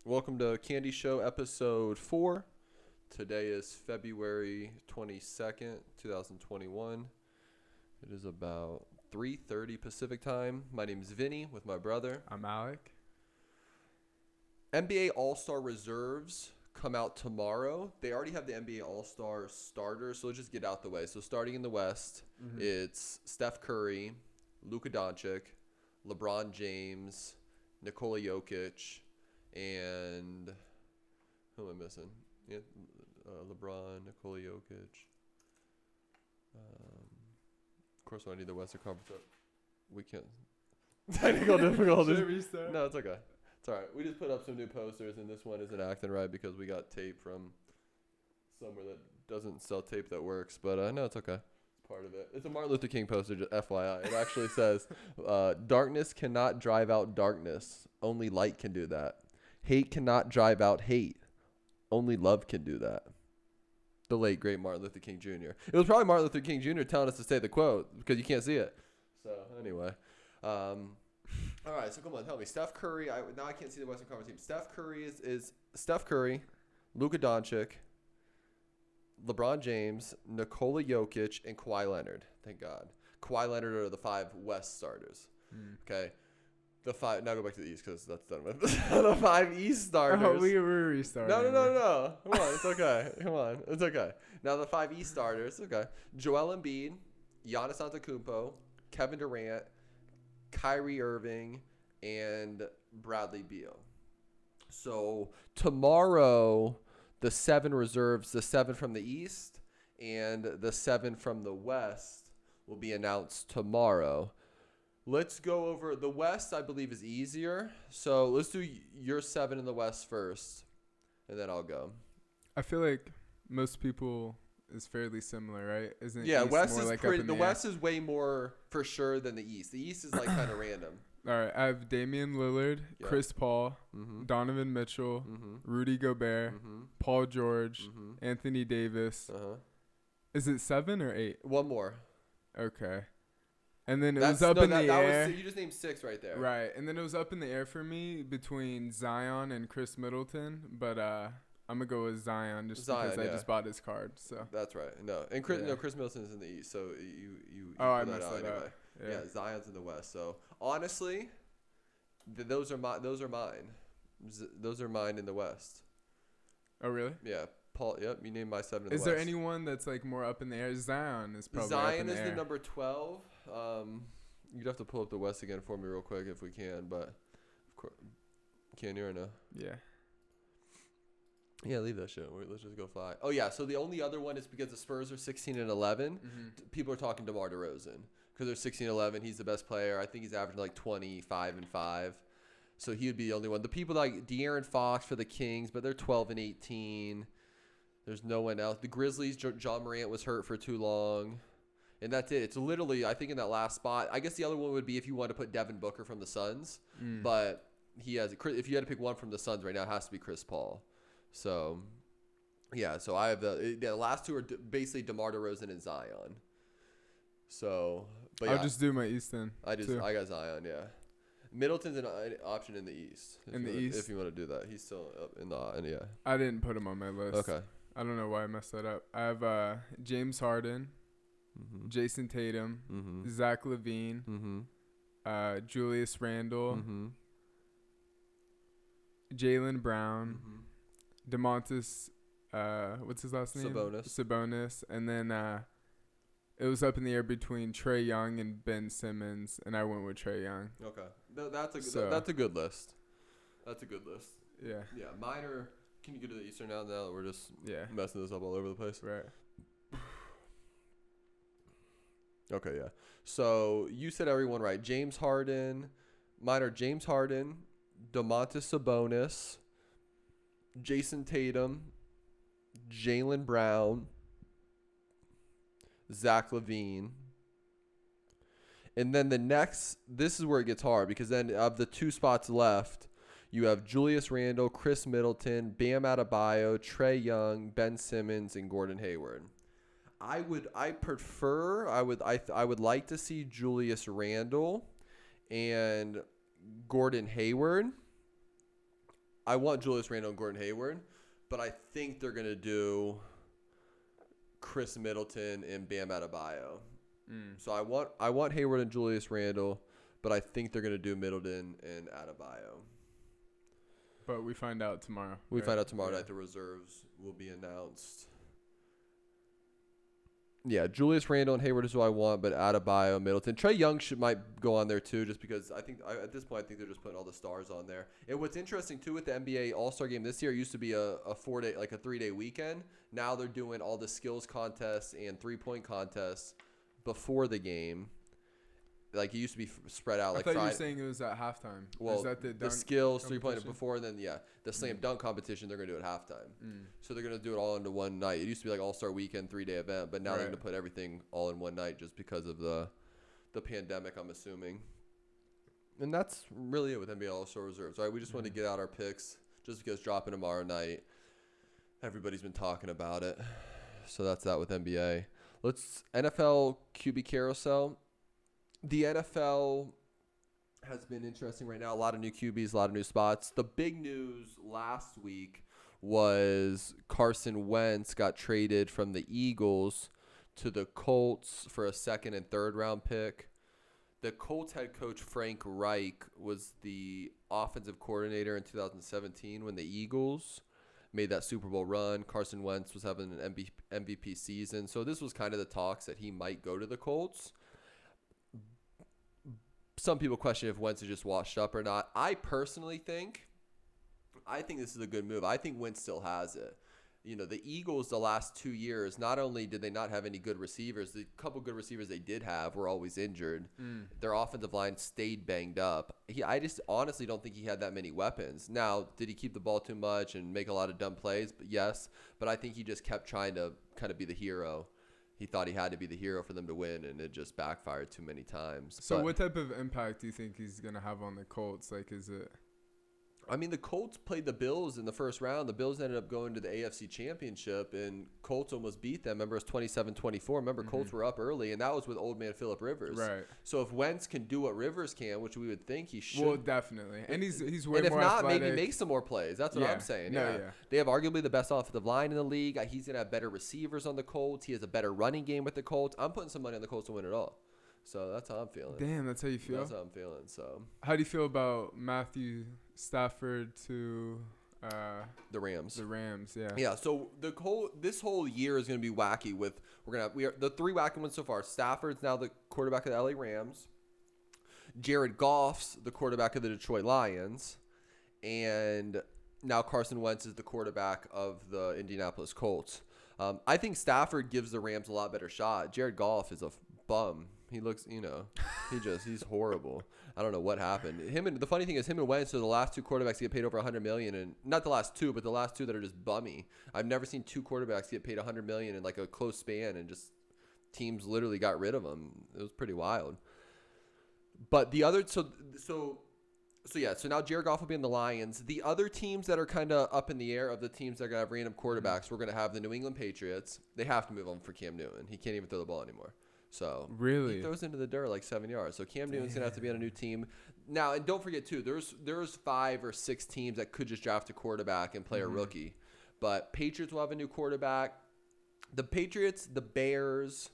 Welcome to KandiShow episode 4. Today is February 22nd, 2021. It is about 3:30 Pacific time. My name is Vinny with my brother. I'm Alec. NBA All-Star reserves come out tomorrow. They already have the NBA All-Star starters, so let's just get out the way. So starting in the West, it's Steph Curry, Luka Doncic, LeBron James, Nikola Jokic, and who am I missing? Yeah, LeBron, Nikola Jokic. Of course, I need the Western Conference. We can't. Technical difficulties. No, it's okay. It's all right. We just put up some new posters, and this one isn't acting right because we got tape from somewhere that doesn't sell tape that works. But no, it's okay. It's part of it. It's a Martin Luther King poster, just FYI. It actually says, darkness cannot drive out darkness. Only light can do that. Hate cannot drive out hate. Only love can do that. The late, great Martin Luther King Jr. It was probably Martin Luther King Jr. telling us to say the quote because you can't see it. So, anyway. All right, so come on, tell me. Steph Curry, now I can't see the Western Conference team. Steph Curry is Steph Curry, Luka Doncic, LeBron James, Nikola Jokic, and Kawhi Leonard. Thank God. Kawhi Leonard are the 5 West starters. Okay. The 5. Now go back to the East because that's done with. The 5 East starters. Oh, we were restarting. No. Come on, it's okay. Come on, it's okay. Now the 5 East starters. Okay. Joel Embiid, Giannis Antetokounmpo, Kevin Durant, Kyrie Irving, and Bradley Beal. So tomorrow, the 7 reserves, the 7 from the East and the 7 from the West will be announced tomorrow. Let's go over the West. I believe is easier. So let's do your 7 in the West first, and then I'll go. I feel like most people is fairly similar, right? Isn't Yeah, East West more is like pretty. up in The air? West is way more for sure than the East. The East is like kind of random. All right, I have Damian Lillard, Yeah. Chris Paul, Donovan Mitchell, Rudy Gobert, Paul George, Anthony Davis. Is it 7 or 8? One more. Okay. And then it was up in the air. You just named 6 right there. Right, and then it was up in the air for me between Zion and Chris Middleton, but I'm gonna go with Zion just because I just bought his card. So that's right. No, and Chris Middleton's in the East, so you I put that messed out that anyway. up. Yeah, Zion's in the West. So honestly, those are mine. Those are mine in the West. Oh really? Yeah, Paul. Yep, you named my 7 in the West. Is there anyone that's like more up in the air? Zion is probably Zion up in the air. is the number 12. You'd have to pull up the West again for me real quick if we can, but of course, can you or no? Yeah. Yeah, leave that shit. Let's just go fly. Oh yeah, so the only other one is because the Spurs are 16 and 11. People are talking DeMar DeRozan because they're 16 and 11. He's the best player. I think he's averaging like 25 and 5. So he would be the only one. The people like De'Aaron Fox for the Kings, but they're 12 and 18. There's no one else. The Grizzlies, John Morant was hurt for too long. And that's it. It's literally, I think, in that last spot. I guess the other one would be if you want to put Devin Booker from the Suns. But he has. If you had to pick one from the Suns right now, it has to be Chris Paul. So, yeah. So I have the last 2 are basically DeMar DeRozan and Zion. So, but yeah, I'll just do my East then. I got Zion. Yeah. Middleton's an option in the East. If you want to do that, he's still up in the yeah. I didn't put him on my list. Okay. I don't know why I messed that up. I have James Harden, Jason Tatum, Zach LaVine, Julius Randle, Jaylen Brown, DeMontis, what's his last name? Sabonis. And then it was up in the air between Trae Young and Ben Simmons, and I went with Trae Young. Okay. That's a good list. That's a good list. Yeah. Yeah, mine are. Can you go to the Eastern now that we're just messing this up all over the place? Right. Okay, yeah. So you said everyone right. James Harden. Mine are James Harden, Domantas Sabonis, Jason Tatum, Jaylen Brown, Zach LaVine. And then the next, this is where it gets hard because then of the 2 spots left, you have Julius Randle, Chris Middleton, Bam Adebayo, Trae Young, Ben Simmons, and Gordon Hayward. I would like to see Julius Randle and Gordon Hayward. I want Julius Randle and Gordon Hayward, but I think they're going to do Chris Middleton and Bam Adebayo. So I want Hayward and Julius Randle, but I think they're going to do Middleton and Adebayo. But we find out tomorrow. Find out tomorrow night. The reserves will be announced. Yeah, Julius Randle and Hayward is who I want, but Adebayo, Middleton. Trae Young might go on there too, just because at this point I think they're just putting all the stars on there. And what's interesting too with the NBA All-Star Game this year, it used to be a 4-day, like a 3-day weekend. Now they're doing all the skills contests and 3-point contests before the game. Like it used to be spread out. I thought you were saying it was at halftime. Well, is that the skills 3-point before, and then the slam dunk competition they're gonna do at halftime. So they're gonna do it all into one night. It used to be like All-Star Weekend 3-day event, but now they're gonna put everything all in one night just because of the pandemic, I'm assuming. And that's really it with NBA All-Star reserves. All right, we just wanted to get out our picks just because dropping tomorrow night. Everybody's been talking about it, so that's that with NBA. Let's NFL QB carousel. The NFL has been interesting right now. A lot of new QBs, a lot of new spots. The big news last week was Carson Wentz got traded from the Eagles to the Colts for a 2nd and 3rd round pick. The Colts head coach Frank Reich was the offensive coordinator in 2017 when the Eagles made that Super Bowl run. Carson Wentz was having an MVP season. So this was kind of the talks that he might go to the Colts. Some people question if Wentz is just washed up or not. I personally think this is a good move. I think Wentz still has it. You know, the Eagles the last 2 years, not only did they not have any good receivers, the couple good receivers they did have were always injured. Their offensive line stayed banged up. I just honestly don't think he had that many weapons. Now, did he keep the ball too much and make a lot of dumb plays? Yes, but I think he just kept trying to kind of be the hero. He thought he had to be the hero for them to win, and it just backfired too many times. So what type of impact do you think he's going to have on the Colts? Like, is it... I mean, the Colts played the Bills in the first round. The Bills ended up going to the AFC Championship, and Colts almost beat them. Remember, it was 27-24. Remember, Colts were up early, and that was with old man Phillip Rivers. Right. So if Wentz can do what Rivers can, which we would think he should. Well, definitely. And he's way and if more not, athletic. maybe make some more plays. That's what I'm saying. No, yeah. They have arguably the best offensive line in the league. He's going to have better receivers on the Colts. He has a better running game with the Colts. I'm putting some money on the Colts to win it all. So that's how I'm feeling. Damn, that's how you feel? That's how I'm feeling. So how do you feel about Matthew Stafford to the Rams? The Rams, yeah. Yeah, so this whole year is going to be wacky with we are the 3 wacky ones so far. Stafford's now the quarterback of the LA Rams. Jared Goff's the quarterback of the Detroit Lions, and now Carson Wentz is the quarterback of the Indianapolis Colts. I think Stafford gives the Rams a lot better shot. Jared Goff is a bum. He looks, he's horrible. I don't know what happened. The funny thing is him and Wentz are the last 2 quarterbacks to get paid over $100 million, and not the last 2, but the last 2 that are just bummy. I've never seen 2 quarterbacks get paid $100 million in like a close span, and just teams literally got rid of them. It was pretty wild. But the other, so now Jared Goff will be in the Lions. The other teams that are kind of up in the air of the teams that are going to have random quarterbacks, we're going to have the New England Patriots. They have to move on for Cam Newton. He can't even throw the ball anymore. So really, he throws into the dirt like 7 yards. So Cam Newton's gonna have to be on a new team now. And don't forget too, there's 5 or 6 teams that could just draft a quarterback and play a rookie. But Patriots will have a new quarterback. The Patriots, the Bears,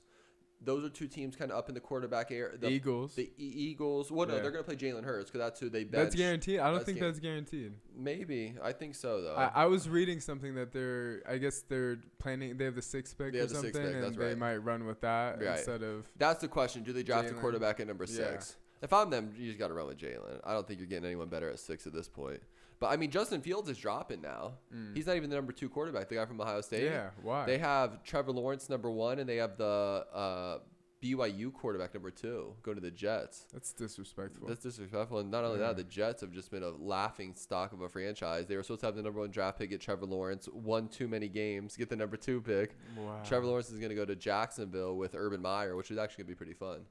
those are 2 teams kind of up in the quarterback area. The Eagles. The Eagles. Well, no, they're going to play Jalen Hurts because that's who they bench. That's guaranteed? I don't think that's guaranteed. Maybe. I think so, though. I was reading something that they're planning, they have the 6th pick or something, and they might run with that instead of... That's the question. Do they draft a quarterback at number 6? Yeah. If I'm them, you just got to run with Jalen. I don't think you're getting anyone better at 6 at this point. But, I mean, Justin Fields is dropping now. He's not even the number 2 quarterback, the guy from Ohio State. Yeah, why? They have Trevor Lawrence, number 1, and they have the BYU quarterback, number 2, going to the Jets. That's disrespectful. And not only that, the Jets have just been a laughing stock of a franchise. They were supposed to have the number 1 draft pick, get Trevor Lawrence, won too many games, get the number 2 pick. Wow. Trevor Lawrence is going to go to Jacksonville with Urban Meyer, which is actually going to be pretty fun.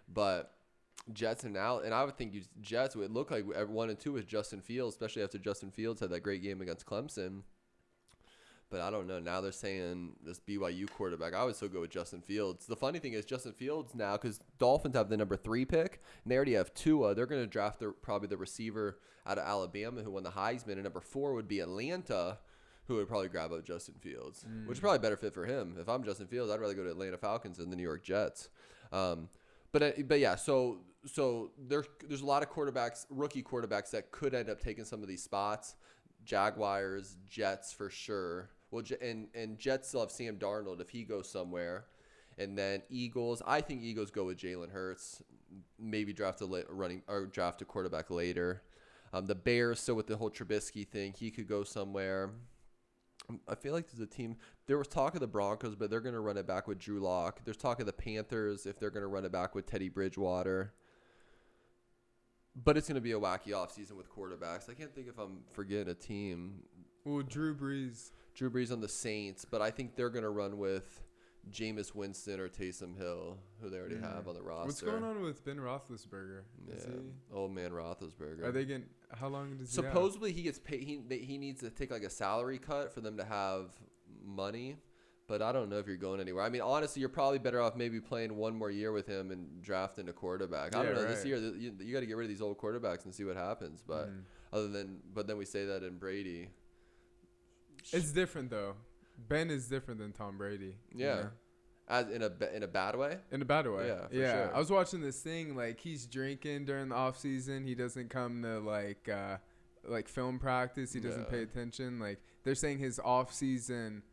But... Jets and now, and I would think Jets would look like 1 and 2 with Justin Fields, especially after Justin Fields had that great game against Clemson. But I don't know. Now they're saying this BYU quarterback. I would still go with Justin Fields. The funny thing is Justin Fields now, because Dolphins have the number 3 pick, and they already have Tua. They're going to draft probably the receiver out of Alabama who won the Heisman. And number 4 would be Atlanta, who would probably grab up Justin Fields, which is probably a better fit for him. If I'm Justin Fields, I'd rather go to Atlanta Falcons than the New York Jets. But yeah, so there's a lot of quarterbacks, rookie quarterbacks that could end up taking some of these spots. Jaguars, Jets for sure. Well, and Jets still have Sam Darnold if he goes somewhere. And then Eagles, I think Eagles go with Jalen Hurts, maybe draft a quarterback later. The Bears still with the whole Trubisky thing, he could go somewhere. I feel like there's a team. There was talk of the Broncos, but they're going to run it back with Drew Lock. There's talk of the Panthers if they're going to run it back with Teddy Bridgewater. But it's going to be a wacky offseason with quarterbacks. I can't think if I'm forgetting a team. Well, Drew Brees on the Saints, but I think they're going to run with Jameis Winston or Taysom Hill, who they already have on the roster. What's going on with Ben Roethlisberger? Old man Roethlisberger. Are they getting? How long does supposedly he gets paid? He needs to take like a salary cut for them to have money, but I don't know if you're going anywhere. I mean, honestly, you're probably better off maybe playing one more year with him and drafting a quarterback. I don't know. Right. This year you got to get rid of these old quarterbacks and see what happens. But then we say that in Brady. It's different though. Ben is different than Tom Brady. Yeah. You know? As in a bad way? In a bad way. Yeah, for sure. I was watching this thing, like he's drinking during the off season. He doesn't come to like film practice. He doesn't pay attention. Like they're saying his off season,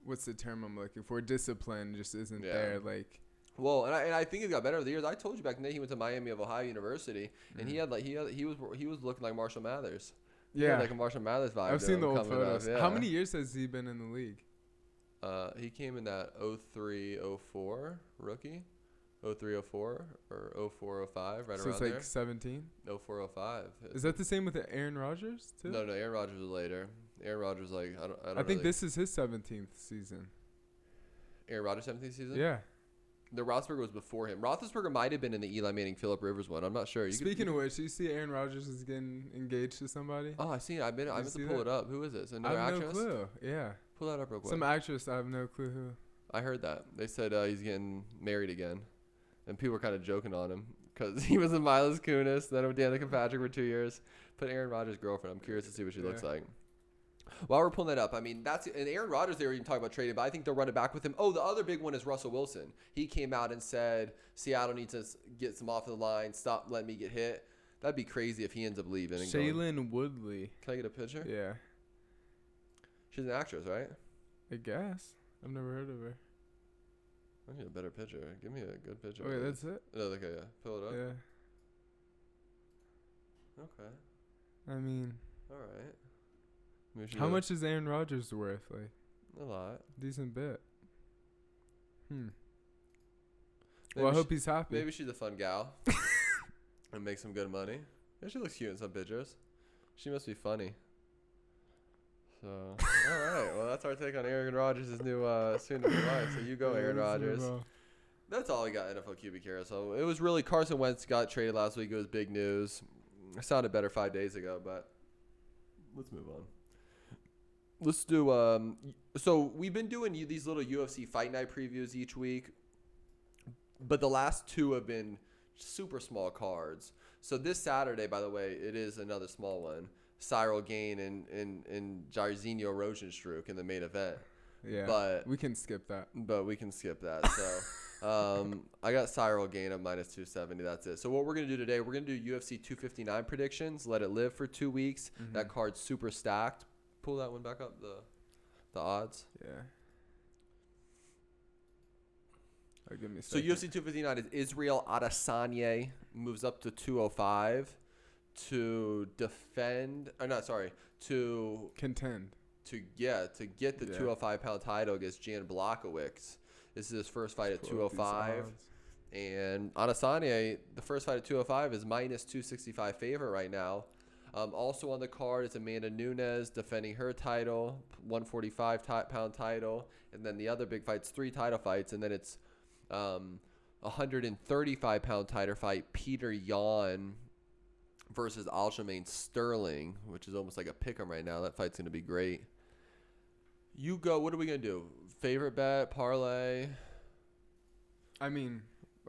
what's the term I'm looking for? Discipline just isn't there. Like well, and I think it got better over the years. I told you back then he went to Miami of Ohio University and he was looking like Marshall Mathers. Yeah, like a Marshall Mathers vibe. I've seen the old photos. How many years has he been in the league? He came in that 03-04 rookie, 03-04 or 04-05, right around there. So it's like 17? 04-05. Is that the same with Aaron Rodgers too? No, Aaron Rodgers was later. Aaron Rodgers I think this is his 17th season. Aaron Rodgers' 17th season? Yeah. The Roethlisberger was before him. Roethlisberger might have been in the Eli Manning, Phillip Rivers one. I'm not sure. Speaking of which, you see Aaron Rodgers is getting engaged to somebody? Oh, I see it. I meant to pull it up. Who is this? Another actress? I have no clue. Yeah. Pull that up real quick. Some actress. I have no clue who. I heard that. They said he's getting married again. And people were kind of joking on him because he was in Mila Kunis, then with Danica Patrick for 2 years. But Aaron Rodgers' girlfriend. I'm curious to see what she looks like. While we're pulling that up, I mean, and Aaron Rodgers, they were even talking about trading, but I think they'll run it back with him. Oh, the other big one is Russell Wilson. He came out and said, Seattle needs to get some off the line, stop letting me get hit. That'd be crazy if he ends up leaving. Shailene Woodley. Can I get a picture? Yeah. She's an actress, right? I guess. I've never heard of her. I need a better picture. Give me a good picture. Wait, that's it? No, okay, yeah. Pull it up. Yeah. Okay. I mean. All right. How much is Aaron Rodgers worth? Like a lot. Decent bit. Well, I hope he's happy. Maybe she's a fun gal and makes some good money. Yeah, she looks cute in some pictures. She must be funny. So, all right. Well, that's our take on Aaron Rodgers' new soon-to-be wife. So you go, Aaron Rodgers. That's all we got NFL QB Carousel. It was really Carson Wentz got traded last week. It was big news. It sounded better 5 days ago, but let's move on. Let's do so we've been doing these little UFC Fight Night previews each week, but the last two have been super small cards. So this Saturday, by the way, it is another small one. Cyril Gane and Jairzinho Rozenstruik in the main event. Yeah, but we can skip that. So I got Cyril Gane at minus 270. That's it. So what we're going to do today, we're going to do UFC 259 predictions. Let it live for 2 weeks. Mm-hmm. That card's super stacked. Pull that one back up, the odds. Yeah. Give me a second. So UFC 259 is Israel Adesanya moves up to 205 to defend. To contend. To get the 205-pound title against Jan Blachowicz. This is his first fight at 205. And Adesanya, the first fight at 205 is minus 265 favorite right now. Also on the card is Amanda Nunes defending her title, 145-pound title. And then the other big fight's 3 title fights. And then it's 135-pound title fight, Peter Yan versus Aljamain Sterling, which is almost like a pick'em right now. That fight's going to be great. You go. What are we gonna do? Favorite bet, parlay. I mean,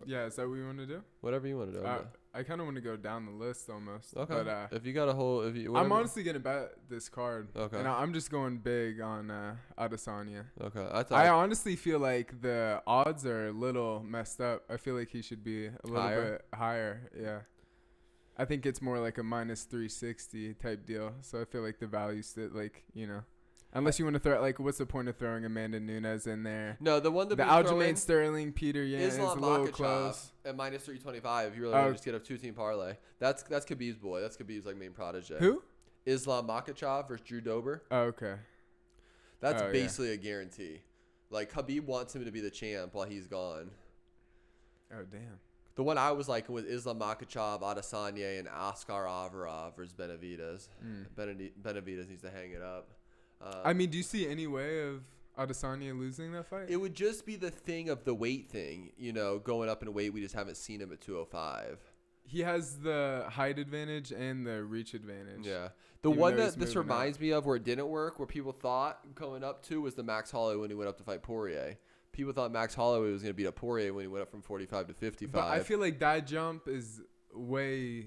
yeah. Is that what you want to do? Whatever you want to do. I kind of want to go down the list almost. Okay. But, if you got a whole, I'm honestly gonna bet this card. Okay. And I'm just going big on Adesanya. Okay. I honestly feel like the odds are a little messed up. I feel like he should be a little bit higher. Yeah. I think it's more like a minus 360 type deal. So I feel like the value's unless you want to throw like, what's the point of throwing Amanda Nunes in there? No, the one that the Aljamain Sterling, Peter Yan is a little close at minus 325. You really want to just get a 2-team parlay. That's Khabib's boy. That's Khabib's like main protege. Who? Islam Makhachev versus Drew Dober. Oh, okay. That's basically a guarantee. Like Khabib wants him to be the champ while he's gone. Oh damn. The one I was like was Islam Makhachev, Adesanya, and Askar Avarov versus Benavidez. Benavidez needs to hang it up. I mean, do you see any way of Adesanya losing that fight? It would just be the thing of the weight thing, going up in weight. We just haven't seen him at 205. He has the height advantage and the reach advantage. Yeah. The one that this reminds me of where it didn't work, where people thought going up to, was the Max Holloway when he went up to fight Poirier. People thought Max Holloway was going to beat up Poirier when he went up from 45 to 55. But I feel like that jump is way,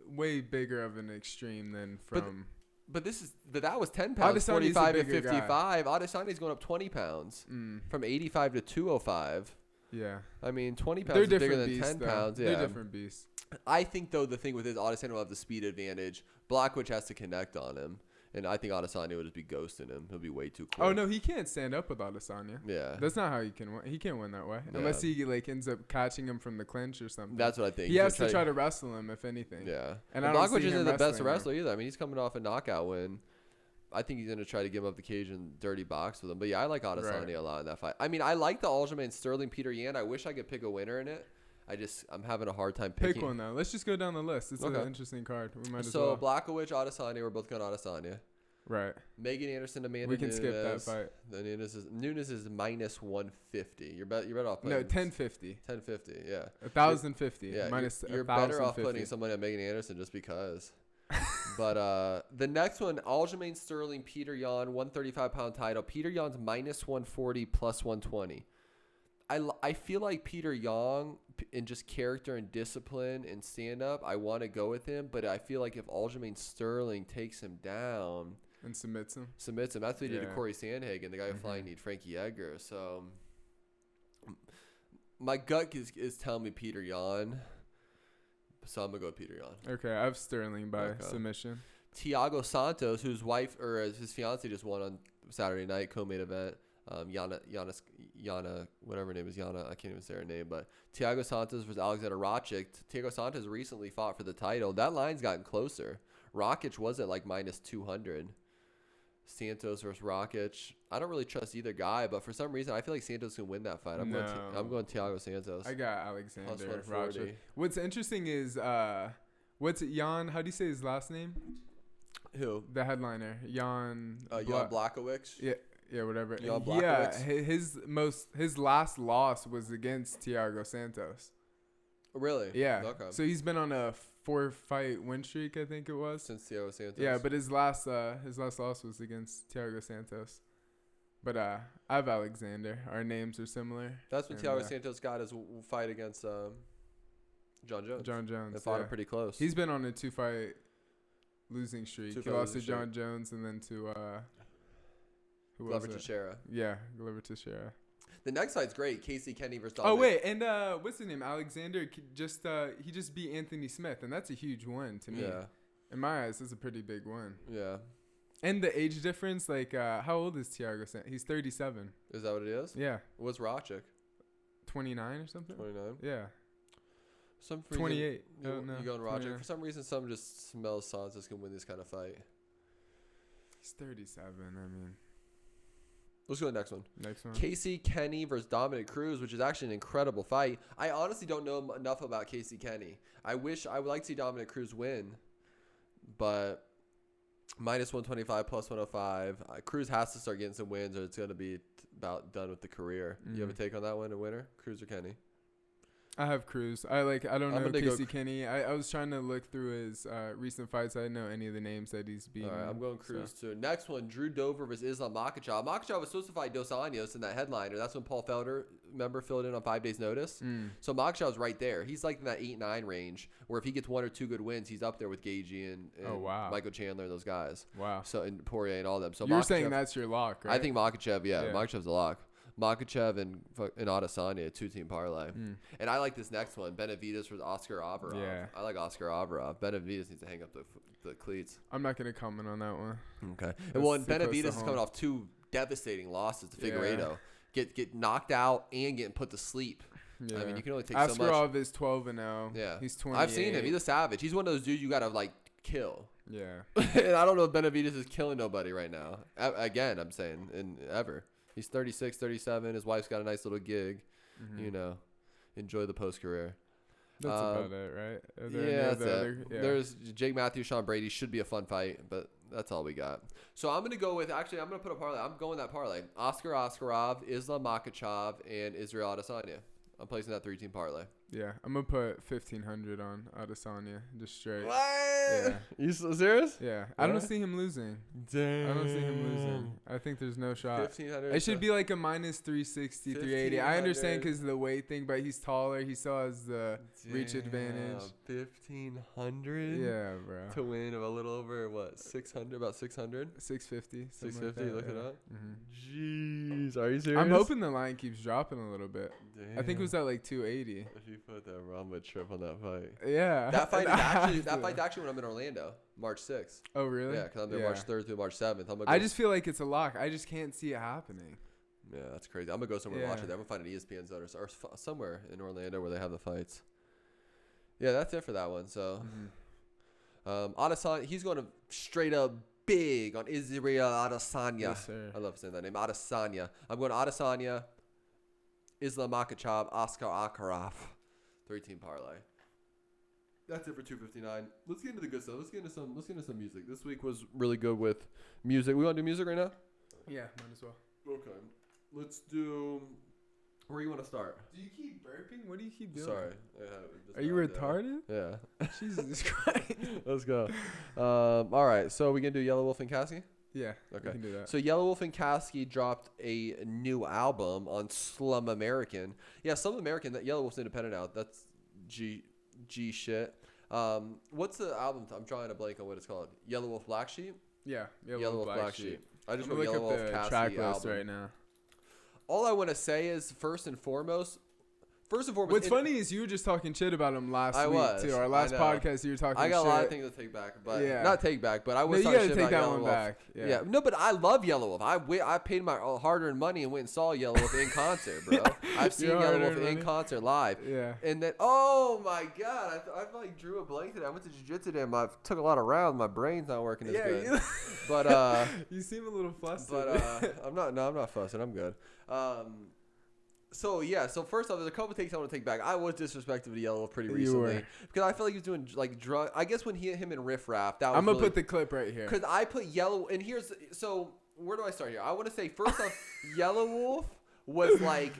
way bigger of an extreme than from... But that was 10 pounds, Adesanya's 45 to 55. Adesanya's going up 20 pounds from 85 to 205. Yeah. I mean, 20 pounds is bigger than 10 pounds. Yeah. They're different beasts. I think, though, the thing with this, Adesanya will have the speed advantage. Blackwitch has to connect on him. And I think Adesanya will just be ghosting him. He'll be way too quick. Oh, no, he can't stand up with Adesanya. Yeah. That's not how he can win. He can't win that way. Yeah. Unless he, ends up catching him from the clinch or something. That's what I think. He has to try to wrestle him, if anything. Yeah. And Blackwitch isn't the best wrestler either. I mean, he's coming off a knockout win. I think he's going to try to give him up the cage and dirty box with him. But, yeah, I like Adesanya a lot in that fight. I mean, I like the Aljamain Sterling Peter Yan. I wish I could pick a winner in it. I'm having a hard time picking. Pick one, though. Let's just go down the list. It's an interesting card. We might as So, well. Blackwitch, Adesanya. We're both going Adesanya. Right. Megan Anderson, Amanda We can Nunes. skip that fight. The Nunes is minus 150. You're better off putting... No, 1050. 1050, yeah. 1050. Yeah, minus you're better off putting somebody on Megan Anderson just because. But the next one, Aljamain Sterling, Peter Yan, 135-pound title. Peter Yan's minus 140 plus 120. I feel like Peter Yan, in just character and discipline and stand-up, I want to go with him. But I feel like if Aljamain Sterling takes him down... And submits him. That's what he did to Corey Sandhagen, the guy who flying need Frankie Edgar. So my gut is telling me Peter Yan. So I'm going to go with Peter Yan. Okay, I have Sterling by submission. Thiago Santos, whose wife or his fiance just won on Saturday night, co-main event. Yana, whatever her name is, Yana, I can't even say her name, but Thiago Santos versus Alexander Rakic. Thiago Santos recently fought for the title. That line's gotten closer. Rakic was at like minus 200. Santos versus Rakic. I don't really trust either guy, but for some reason I feel like Santos can win that fight. I'm going Thiago Santos. I got Alexander Rakic. What's interesting is what's it, Jan? How do you say his last name? Who? The headliner, Jan. Jan Blachowicz. Yeah, whatever. Jan Blachowicz. Yeah, his last loss was against Thiago Santos. Really? Yeah. Okay. So he's been on a 4-fight win streak, I think it was. Since Thiago Santos. Yeah, but his last loss was against Thiago Santos. But I have Alexander. Our names are similar. That's when Thiago Santos got his fight against John Jones. John Jones. They fought it pretty close. He's been on a 2-fight losing streak. He lost to John Jones and then to who was it? Glover Teixeira. Yeah, Glover Teixeira. The next fight's great. Casey Kenny versus Dominic. Oh wait, and what's his name? Alexander he just beat Anthony Smith, and that's a huge win to me. Yeah. In my eyes, that's a pretty big win. Yeah. And the age difference, like, how old is Thiago Santos? He's 37. Is that what it is? Yeah. What's Rakic? 29 or something? 29? Yeah. 28. You going Rakic? For some reason, some just smells Santos can win this kind of fight. He's 37, I mean. Let's go to the next one. Next one. Casey Kenny versus Dominic Cruz, which is actually an incredible fight. I honestly don't know enough about Casey Kenny. I would like to see Dominic Cruz win, but minus 125 plus 105. Cruz has to start getting some wins, or it's going to be about done with the career. You have a take on that one, a winner? Cruz or Kenny? I have Cruz. I don't know Casey Kenny. I was trying to look through his recent fights. I didn't know any of the names that he's beaten. All right, I'm going Cruz too. Next one, Drew Dover versus Islam Makhachev. Makhachev was supposed to fight Dos Anjos in that headliner. That's when Paul Felder, remember, filled in on 5 days' notice. So Makhachev's right there. He's like in that 8-9 range, where if he gets 1 or 2 good wins, he's up there with Gaethje and Michael Chandler and those guys. Wow. So and Poirier and all them. So you're saying that's your lock, right? I think Makhachev. Yeah. Makhachev's a lock. Makhachev and Adesanya, 2-team parlay. And I like this next one, Benavidez versus Oscar Averov. Yeah. I like Oscar Averov. Benavidez needs to hang up the cleats. I'm not going to comment on that one. Okay. And Benavidez is coming off 2 devastating losses to Figueiredo. Get knocked out and getting put to sleep. Yeah. I mean, you can only take so much. Askarov is 12-0. Yeah. He's 28. I've seen him. He's a savage. He's one of those dudes you got to, kill. Yeah. And I don't know if Benavidez is killing nobody right now. Again, I'm saying, ever. He's 36, 37. His wife's got a nice little gig. Enjoy the post-career. That's about it, right? That's it. Yeah. There's Jake Matthews, Sean Brady. Should be a fun fight, but that's all we got. So I'm going to go with, I'm going to put a parlay. I'm going that parlay. Oscar Askarov, Islam Makhachev, and Israel Adesanya. I'm placing that 3-team parlay. Yeah, I'm going to put 1,500 on Adesanya, just straight. What? Yeah. You serious? Yeah. I don't see him losing. Damn. I don't see him losing. I think there's no shot. 1,500. It should be like a minus 360, 380. I understand because of the weight thing, but he's taller. He still has the reach advantage. 1,500? Yeah, bro. To win of a little over, what, 600? About 600? 650. 650, like look it up. Jeez, are you serious? I'm hoping the line keeps dropping a little bit. Damn. I think it was at like 280. If you put that, bro, I'm going to trip on that fight. Yeah. That fight's actually when I'm in Orlando, March 6th. Oh, really? Yeah, because I'm there March 3rd through March 7th. I just feel like it's a lock. I just can't see it happening. Yeah, that's crazy. I'm going to go somewhere and watch it. I'm going to find an ESPN zone or somewhere in Orlando where they have the fights. Yeah, that's it for that one. So, Adesanya, he's going to straight up big on Israel Adesanya. Yes, sir. I love saying that name. Adesanya. I'm going Adesanya, Islam Makhachev, Oscar Akharov. 3-team parlay. That's it for 259. Let's get into the good stuff. Let's get into some music. This week was really good with music. We want to do music right now? Yeah, might as well. Okay. Let's do. Where do you want to start? Do you keep burping? What do you keep doing? Sorry. Are you retarded? Yeah. Jesus Christ. Let's go. All right. So we gonna do Yellow Wolf and Kasky? Yeah. Okay. We can do that. So Yellow Wolf and Kasky dropped a new album on Slum American. Yeah, Slum American. That Yellow Wolf's independent now. That's G shit. What's the album? I'm trying to blank on what it's called. Yellow Wolf Black Sheep? Yeah. Yellow Wolf Black Sheep. I just want wrote to Yellow Wolf Kasky track list album right now. All I want to say is first and foremost. What's funny is you were just talking shit about him last week too. Our last podcast, you were talking shit. I got a lot of things to take back, but not take back, but I was talking shit about Yellow Wolf. Back. Yeah. No, but I love Yellow Wolf. I paid my hard-earned money and went and saw Yellow Wolf in concert, bro. I've seen Yellow Wolf in concert live. Yeah. And then, oh my God, I drew a blank today. I went to jiu-jitsu today. I took a lot of rounds. My brain's not working as good. But you seem a little flustered. But I'm not fussing. I'm good. So first off, there's a couple of takes I want to take back. I was disrespectful to Yellow Wolf pretty recently because I feel like he was doing like drug. I guess when him and Riff Raff, that was I'm gonna put the clip right here because I put Yellow. And where do I start here? I want to say first off, Yellow Wolf was like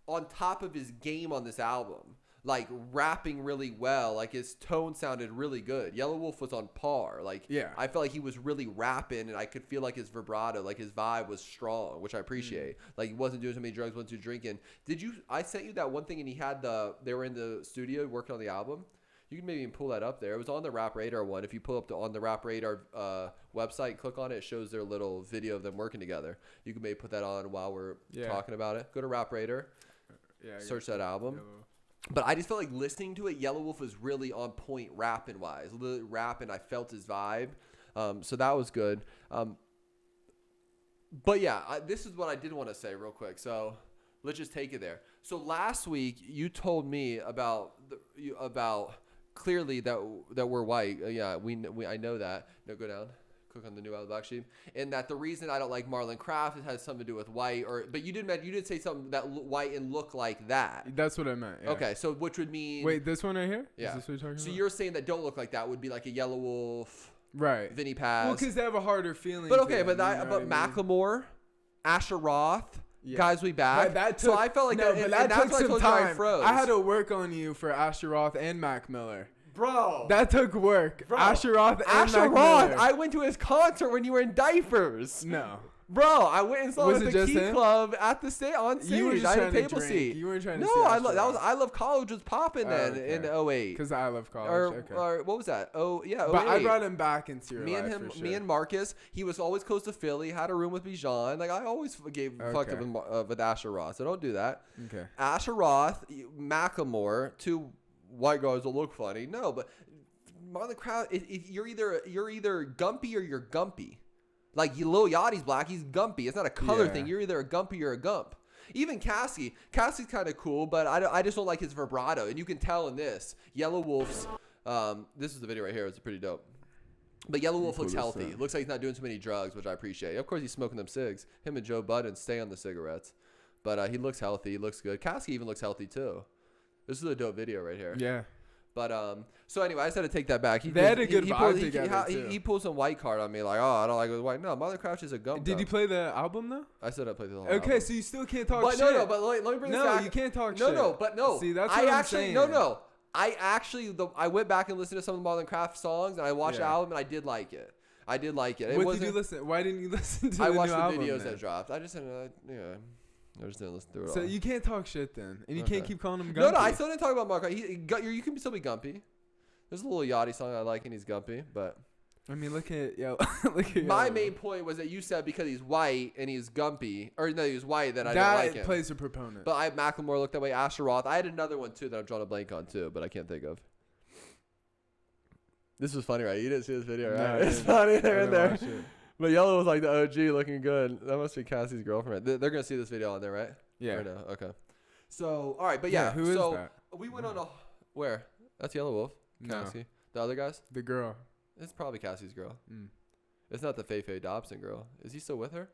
on top of his game on this album, like rapping really well. Like his tone sounded really good. Yellow Wolf was on par. Like I felt like he was really rapping, and I could feel like his vibrato, like his vibe was strong, which I appreciate. Like he wasn't doing too many drugs, wasn't too drinking. I sent you that one thing, and they were in the studio working on the album. You can maybe even pull that up there. It was on the Rap Radar one. If you pull up on the Rap Radar website, click on it. It shows their little video of them working together. You can maybe put that on while we're talking about it. Go to Rap Radar. Search that album. But I just felt like listening to it, Yellow Wolf was really on point rapping wise. Rapping, I felt his vibe. So that was good. But yeah, this is what I did want to say real quick. So let's just take it there. So last week you told me about clearly that we're white. I know that. No, go down. Click on the new Black Sheep, and that the reason I don't like Marlon Craft has something to do with white, but you did say something that white and look like that. That's what I meant. Yeah. Okay, so which would mean this one right here? Yeah. Is this what you're talking about? So you're saying that don't look like that would be like a Yellow Wolf, right? Vinny Paz. Well, because they have a harder feeling. But okay, but Macklemore, Asher Roth, Guys We Back. So I felt like that took some time. I had to work on you for Asher Roth and Mac Miller. Bro. That took work. Bro. Asher Roth and Mac Miller. I went to his concert when you were in diapers. No. Bro, I went and saw him at the Key Club at the on stage. You were just I had a trying table to seat. You weren't trying to No, I Love College was popping then in 08. Because I Love College. Or what was that? Oh, yeah, 08. But I brought him back into your life for sure. Me and Marcus, he was always close to Philly, had a room with Bijan. Like, I always fucked up with Asher Roth, so don't do that. Okay. Asher Roth, Macklemore, two white guys that look funny. No, but Marlon Crowd, you're either Gumpy or you're Gumpy. Like, Lil Yachty's black, he's Gumpy. It's not a color thing. You're either a Gumpy or a Gump. Even Cassie's kind of cool, but I just don't like his vibrato. And you can tell in this. Yellow Wolf's, this is the video right here. It's pretty dope. But Yellow Wolf looks healthy. Looks like he's not doing too many drugs, which I appreciate. Of course, he's smoking them cigs. Him and Joe Budden stay on the cigarettes. But he looks healthy. He looks good. Cassie even looks healthy, too. This is a dope video right here. Yeah. But so anyway, I just had to take that back. They had a good vibe together too. He pulled some white card on me, like, oh, I don't like it with white. No, Mother Crouch is a gump. Did you play the album though? I said I played the whole album. Okay, so you still can't talk shit. No, but let me bring this back. No, you can't talk shit. No. See, that's what I'm saying. I went back and listened to some of the Marlon Craft songs, and I watched the album, and I did like it. What did you listen? Why didn't you listen to the new album? I watched the videos that dropped. I just didn't, I just didn't listen to it all. So you can't talk shit then, and you can't keep calling him Gumpy. No, I still didn't talk about Mark. You can still be Gumpy. There's a little Yachty song I like, and he's Gumpy, but I mean, look at my main point was that you said because he's white and he's Gumpy, or no, he's white that I didn't like him. That plays a proponent. But Macklemore looked that way. Asher Roth. I had another one too that I'm drawing a blank on too, but I can't think of. This was funny, right? You didn't see this video, right? No, it's funny. They're in there. But Yellow was like the OG, looking good. That must be Cassie's girlfriend. They're gonna see this video on there, right? Yeah. Or no? Okay. So all right, but who is that? We went on a where? That's Yellow Wolf. Cassie. No. The other guys? The girl. It's probably Cassie's girl. It's not the Faye Dobson girl. Is he still with her?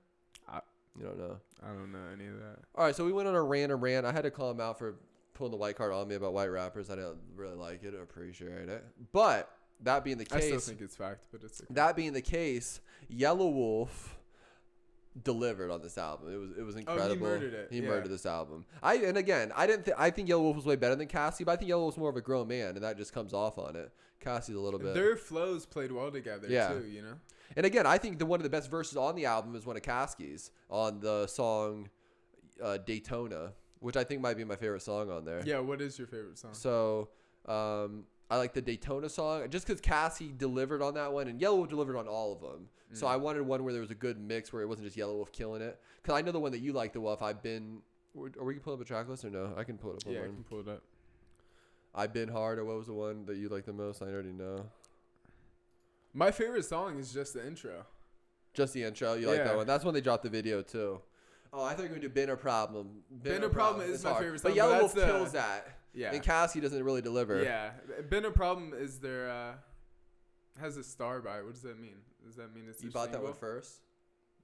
You don't know. I don't know any of that. All right, so we went on a rant. I had to call him out for pulling the white card on me about white rappers. I didn't really like it or appreciate it. But that being the case, I still think it's fact, but it's okay. That being the case, Yellow Wolf delivered on this album. It was incredible. He murdered it. He murdered this album. I think Yellow Wolf was way better than Cassie, but I think Yellow Wolf's more of a grown man, and that just comes off on it. Cassie's a little bit. Their flows played well together too, you know. And again, I think one of the best verses on the album is one of Caskie's on the song Daytona, which I think might be my favorite song on there. Yeah, what is your favorite song? So I like the Daytona song just because Cassie delivered on that one, and Yellow Wolf delivered on all of them. So I wanted one where there was a good mix where it wasn't just Yellow Wolf killing it. Because I know the one that you like, the Wolf. Are we gonna pull up a track list or no? I can pull it up. Yeah, I can pull it up. I've Been Hard, or what was the one that you like the most? I already know. My favorite song is just the intro. Just the intro? You like that one? That's when they dropped the video too. Oh, I thought you were going to do Been a Problem. Been a Problem is my favorite song. But Yellow Wolf kills that. Yeah. And Cassie doesn't really deliver. Yeah. Been a Problem is their, has a star by it. What does that mean? Does that mean it's their single? You bought that one first?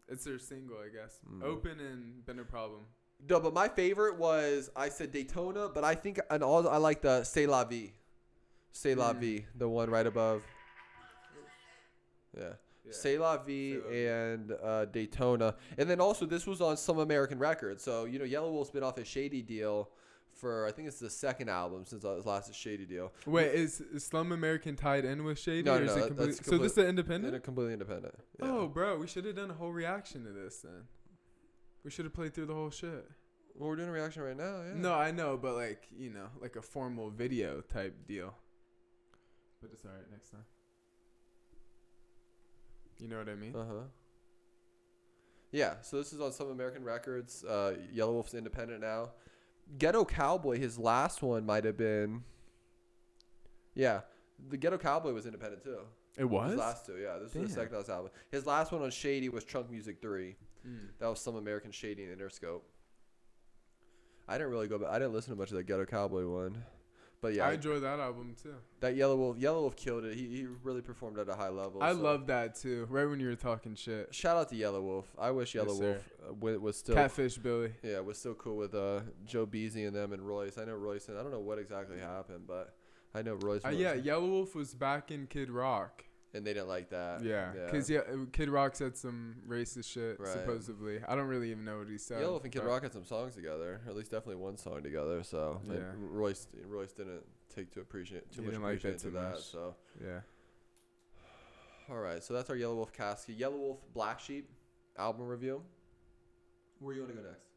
It's their single, I guess. Open and Been a Problem. No, but my favorite was, I said Daytona, but I think I like the C'est La Vie. C'est La Vie, the one right above. Yeah. C'est La Vie and Daytona. And then also this was on Some American Records. So, Yellow Wolf's been off his Shady deal for, I think it's the second album since his last Shady deal. Wait, is Slum American tied in with Shady? No, or is it so this is independent? Completely independent. Yeah. Oh, bro, we should have done a whole reaction to this then. We should have played through the whole shit. Well, we're doing a reaction right now, yeah. No, I know, but like a formal video type deal. But it's all right next time. You know what I mean? Uh-huh. Yeah, so this is on Some American Records. Yellow Wolf's independent now. Ghetto Cowboy, his last one might have been... Yeah, the Ghetto Cowboy was independent too. It was? His last two, yeah. This was the second last album. His last one on Shady was Chunk Music 3. That was Some American Shady and Interscope. I didn't really go back. I didn't listen to much of the Ghetto Cowboy one. But yeah, I enjoyed that album too. That Yellow Wolf killed it. He really performed at a high level. I love that too. Right when you were talking shit. Shout out to Yellow Wolf. I wish Yellow Wolf was still Catfish Billy. Yeah, was still cool with Joe Beasy and them and Royce. I know Royce. I don't know what exactly happened, but I know Royce. Yeah, Yellow Wolf was back in Kid Rock. and they didn't like that. Yeah, because Kid Rock said some racist shit supposedly. I don't really even know what he said. Yellow and Kid Rock had some songs together, or at least definitely one song together. So Royce didn't take too much appreciation to that. So yeah. All right, so that's our Yellow Wolf Casket. Yellow Wolf Black Sheep album review. Where you want to go next?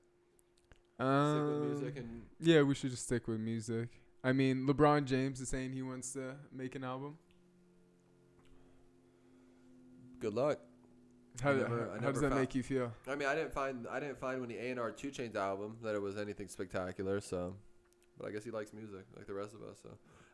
Stick with music and yeah, we should just stick with music. I mean, LeBron James is saying he wants to make an album. Good luck. How does that make you feel? I mean, I didn't find when he A&R 2 Chainz album that it was anything spectacular. So, but I guess he likes music like the rest of us. So,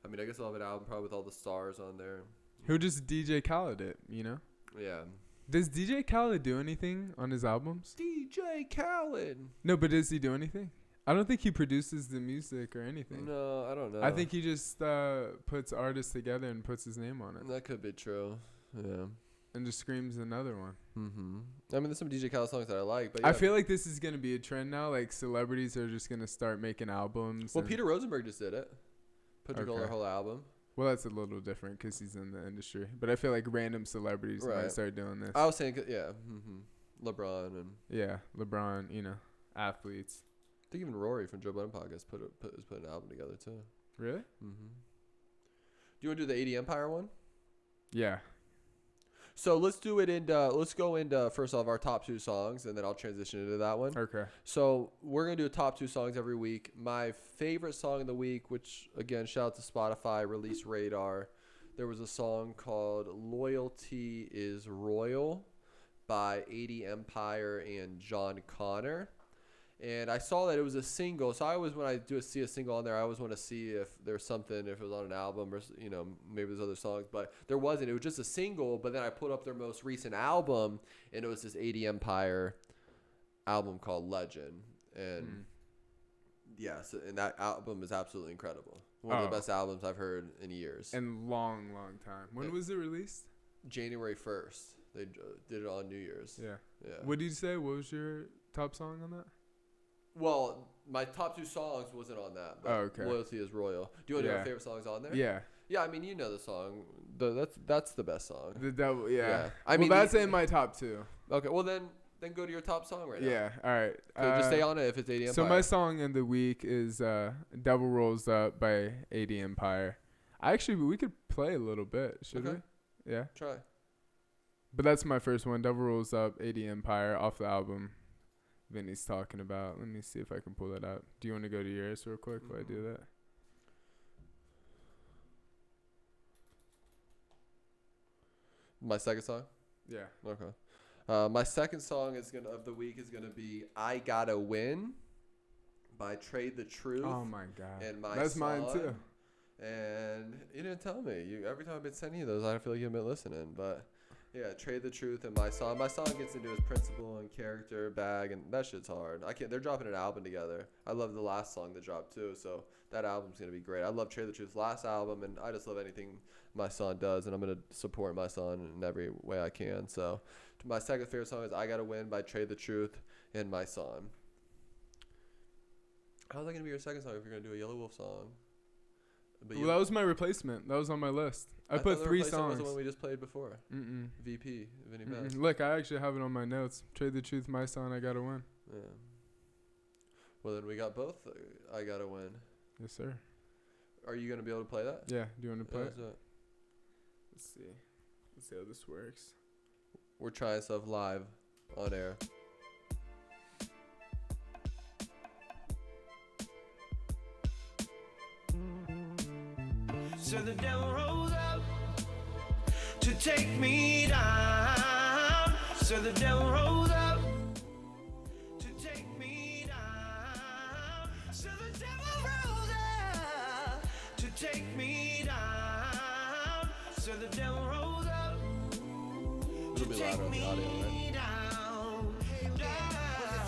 I mean, I guess I'll have an album probably with all the stars on there. He'll just DJ Khaled it, you know? Yeah. Does DJ Khaled do anything on his albums? DJ Khaled. No, but does he do anything? I don't think he produces the music or anything. No, I don't know. I think he just puts artists together and puts his name on it. That could be true. Yeah. And just screams another one. Mm-hmm. I mean, there's some DJ Khaled songs that I like, but yeah. I feel like this is gonna be a trend now. Like celebrities are just gonna start making albums. Well, Peter Rosenberg just did it. Put together a whole album. Well, that's a little different because he's in the industry. But I feel like random celebrities might start doing this. I was saying, yeah, LeBron and LeBron, you know, athletes. I think even Rory from Joe Budden podcast put an album together too. Really? Mm-hmm. Do you want to do the AD Empire one? Yeah. So let's do it let's go into first off our top 2 songs, and then I'll transition into that one. Okay. So we're gonna do a top 2 songs every week. My favorite song of the week, which again shout out to Spotify, Release Radar. There was a song called "Loyalty Is Royal" by AD Empire and John Connor. And I saw that it was a single, so I always, when I see a single on there, I always want to see if there's something, if it was on an album or, you know, maybe there's other songs. But there wasn't. It was just a single, but then I put up their most recent album, and it was this AD Empire album called Legend. And, and that album is absolutely incredible. One of the best albums I've heard in years. And long time. When was it released? January 1st. They did it on New Year's. Yeah. What did you say? What was your top song on that? Well, my top 2 songs wasn't on that. But okay. Loyalty Is Royal. Do you want to know our favorite songs on there? Yeah. Yeah, I mean, you know the song. That's the best song. The devil, yeah. I mean, that's in my top 2. Okay, well then go to your top song right now. Yeah, all right. So just stay on it if it's AD Empire. So my song of the week is "Devil Rolls Up" by AD Empire. We could play a little bit, should we? Yeah. Try. But that's my first one. "Devil Rolls Up," AD Empire, off the album Vinny's talking about. Let me see if I can pull that up. Do you want to go to yours real quick before I do that? My second song? Yeah. Okay. My second song of the week is gonna be "I Gotta Win" by Trade the Truth. Oh my god. And that's mine too. And you didn't tell me. Every time I've been sending you those, I feel like you've been listening, but. Yeah, Trade the Truth and My Song. My Song gets into his principle and character bag, and that shit's hard. They're dropping an album together. I love the last song they dropped too, so that album's gonna be great. I love Trade the Truth's last album, and I just love anything My Son does, and I'm gonna support My Son in every way I can. So, my second favorite song is "I Gotta Win" by Trade the Truth and My Son. How's that gonna be your second song if you're gonna do a Yellow Wolf song? Well, that was my replacement. That was on my list. I put 3 songs. Was the one we just played before. VP, Vinny Bass. Look, I actually have it on my notes. Trade the Truth, My Song, I Gotta Win. Yeah. Well, then we got both. I Gotta Win. Yes, sir. Are you gonna be able to play that? Yeah. Do you want to play it? Let's see. Let's see how this works. We're trying stuff live on air. So the devil rose up to take me down. So the devil rose up to take me down. So the devil rose up to take me down. So the devil rose up to take me down. Well, if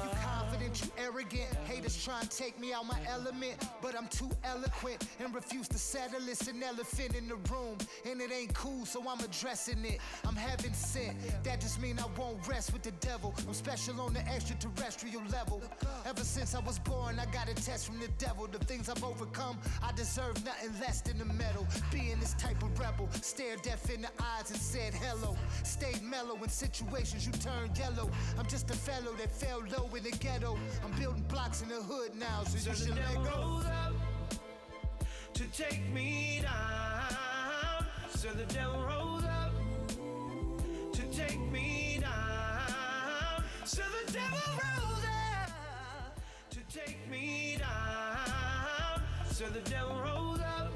you confident, you arrogant, haters Haters try and take me out my element, but I'm too eloquent and refuse to settle. It's an elephant in the room, and it ain't cool, so I'm addressing it. I'm heaven sent, that just mean I won't rest with the devil. I'm special on the extraterrestrial level. Ever since I was born, I got a test from the devil. The things I've overcome, I deserve nothing less than the medal. Being this type of rebel, stared death in the eyes and said hello. Stayed mellow in situations you turn yellow. I'm just a fellow that fell low in the ghetto. I'm building blocks in the hood now, so you should let go. To take me down, so the devil rose up to take me down, so the devil rose up to take me down, so the devil rose up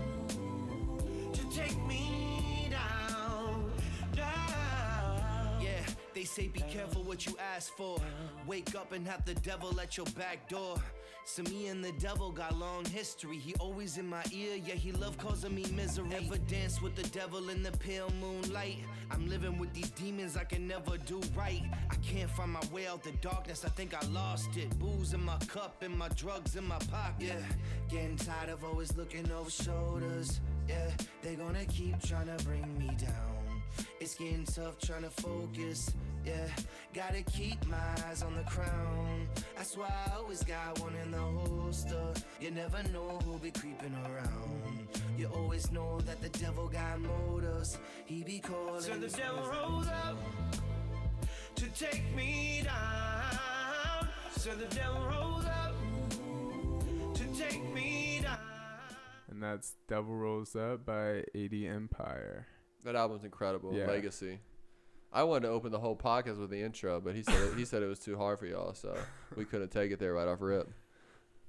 to take me down, down. Yeah, they say be careful what you ask for. Wake up and have the devil at your back door. So me and the devil got long history. He always in my ear, yeah, he love causing me misery. Ever dance with the devil in the pale moonlight? I'm living with these demons I can never do right. I can't find my way out the darkness, I think I lost it. Booze in my cup and my drugs in my pocket. Yeah, getting tired of always looking over shoulders. Yeah, they gonna keep trying to bring me down. It's getting tough trying to focus. Yeah, gotta keep my eyes on the crown. That's why I always got one in the holster. You never know who'll be creeping around. You always know that the devil got motives. He be calling. So the devil rose up to take me down. So the devil rose up to take me down. And that's Devil Rolls Up by 80 Empire. That album's incredible. Yeah. Legacy. I wanted to open the whole podcast with the intro, but he said it was too hard for y'all, so we couldn't take it there right off rip.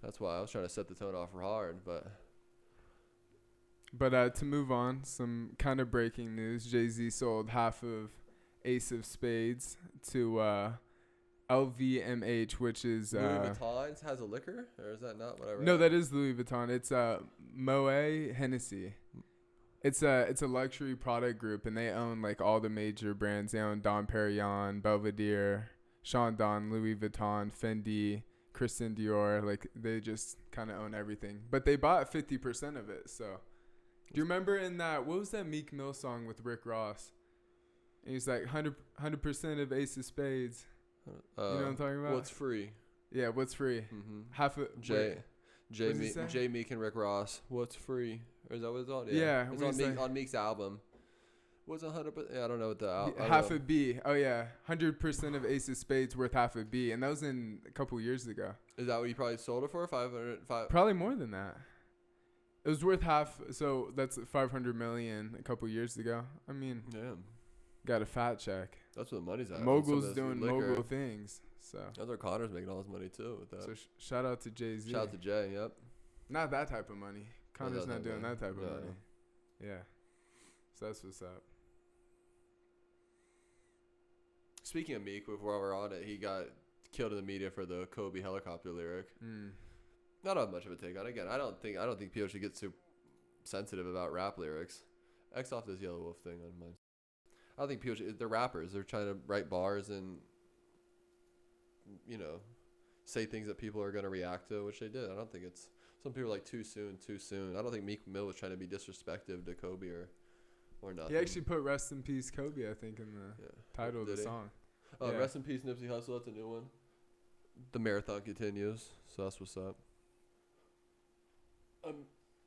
That's why I was trying to set the tone off hard, but to move on, some kind of breaking news. Jay-Z sold half of Ace of Spades to LVMH, which is Louis Vuitton has a liquor, or is that not what I read? No, that is Louis Vuitton. It's Moet Hennessy. It's a luxury product group, and they own like all the major brands. They own Dom Perignon, Belvedere, Chandon, Louis Vuitton, Fendi, Christian Dior. Like they just kind of own everything. But they bought 50% of it. So, do you remember in that, what was that Meek Mill song with Rick Ross? And he's like 100% of Ace of Spades. You know what I'm talking about? What's free? Yeah, what's free? Mm-hmm. Half of Jay Meek and Rick Ross. What's free? Or is that what it's on? Yeah, it's on Meek's album. What's 100%? Yeah, I don't know what the album. Half a B. Oh yeah, 100% of Ace of Spades worth half a B, and that was in a couple years ago. Is that what you probably sold it for? 500. Probably more than that. It was worth half. So that's 500 million a couple years ago. I mean, damn. Got a fat check. That's what the money's at. Mogul's doing mogul things. So that's where Connor's making all his money too with that. So shout out to Jay-Z. Shout out to Jay. Yep. Not that type of money. Connor's not doing that type of money. Yeah. So that's what's up. Speaking of Meek, before we're on it, he got killed in the media for the Kobe helicopter lyric. Not have much of a take on it. Again, I don't think people should get too sensitive about rap lyrics. X off this Yellow Wolf thing on mine. I don't think people should. They're rappers. They're trying to write bars and, say things that people are going to react to, which they did. I don't think it's. Some people are like too soon. I don't think Meek Mill was trying to be disrespectful to Kobe or nothing. He actually put "Rest in Peace, Kobe," I think, in the title of the song. Rest in Peace, Nipsey Hussle. That's a new one. The marathon continues, so that's what's up.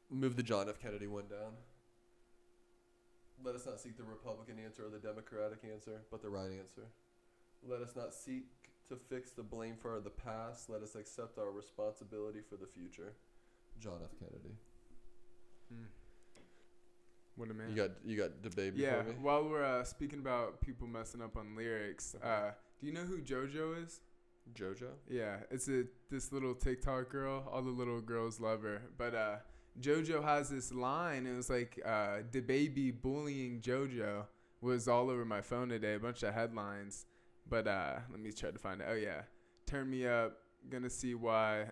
Move the John F. Kennedy one down. Let us not seek the Republican answer or the Democratic answer, but the right answer. Let us not seek to fix the blame for the past. Let us accept our responsibility for the future. John F. Kennedy. What a man. You got debate before me? Yeah, while we're speaking about people messing up on lyrics, do you know who JoJo is? JoJo? Yeah, it's this little TikTok girl. All the little girls love her. But JoJo has this line. It was like, DaBaby bullying JoJo was all over my phone today. A bunch of headlines. But let me try to find it. Oh, yeah. Turn me up. Gonna see why.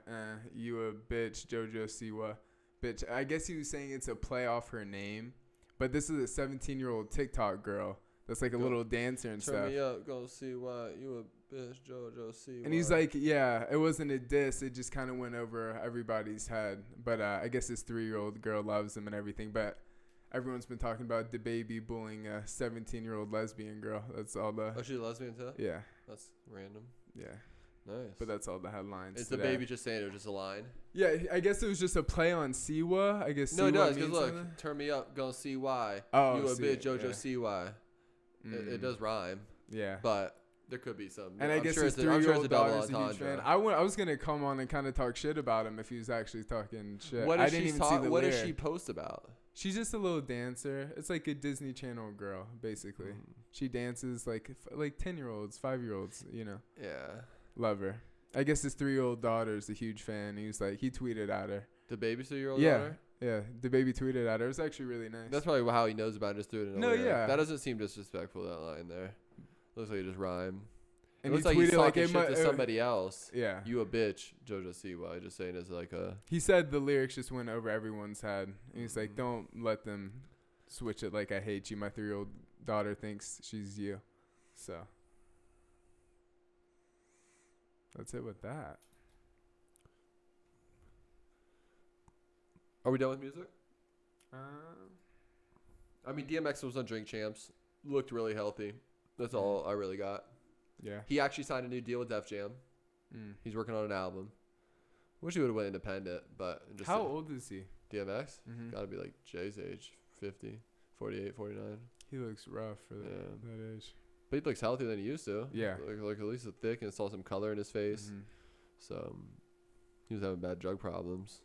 You a bitch. JoJo see what. Bitch. I guess he was saying it's a play off her name. But this is a 17-year-old TikTok girl that's like a little dancer and stuff. Turn me up. Go see why. You a bitch, JoJo C. And he's like, yeah, it wasn't a diss. It just kind of went over everybody's head. But I guess his 3-year-old girl loves him and everything. But everyone's been talking about DaBaby bullying a 17-year-old lesbian girl. That's all the. Oh, she's a lesbian too? Yeah. That's random. Yeah. Nice. But that's all the headlines. Is DaBaby just saying it was just a line? Yeah, I guess it was just a play on Siwa. I guess. No, Siwa it does. Because look, something. turn me up, gonna see why. Oh, you a bitch, JoJo yeah. CY. It does rhyme. Yeah. But there could be some. And I guess his 3-year-old daughter's a huge fan. I was gonna come on and kind of talk shit about him if he was actually talking shit. What I didn't even see the What lyric. does she post about? She's just a little dancer. It's like a Disney Channel girl, basically. She dances like 10-year-olds, 5-year-olds, you know. Yeah. Love her. I guess his 3-year-old daughter's a huge fan. He tweeted at her. The baby 3-year-old daughter? Yeah. DaBaby tweeted at her. It was actually really nice. That's probably how he knows about it. Just threw it in. No, yeah. That doesn't seem disrespectful, that line there. Looks like it just rhymed. And it looks he like tweeted he's talking like shit to somebody else. Yeah. You a bitch, JoJo CY. Just saying it's like a. He said the lyrics just went over everyone's head. And he's like, don't let them switch it like I hate you. My 3-year-old daughter thinks she's you. So. That's it with that. Are we done with music? I mean, DMX was on Drink Champs. Looked really healthy. That's all I really got. Yeah. He actually signed a new deal with Def Jam. He's working on an album. Wish he would have went independent, but just how old is he? DMX? Got to be like Jay's age, 50, 48, 49. He looks rough for that age. But he looks healthier than he used to. Yeah. Like at least thick and saw some color in his face. So he was having bad drug problems.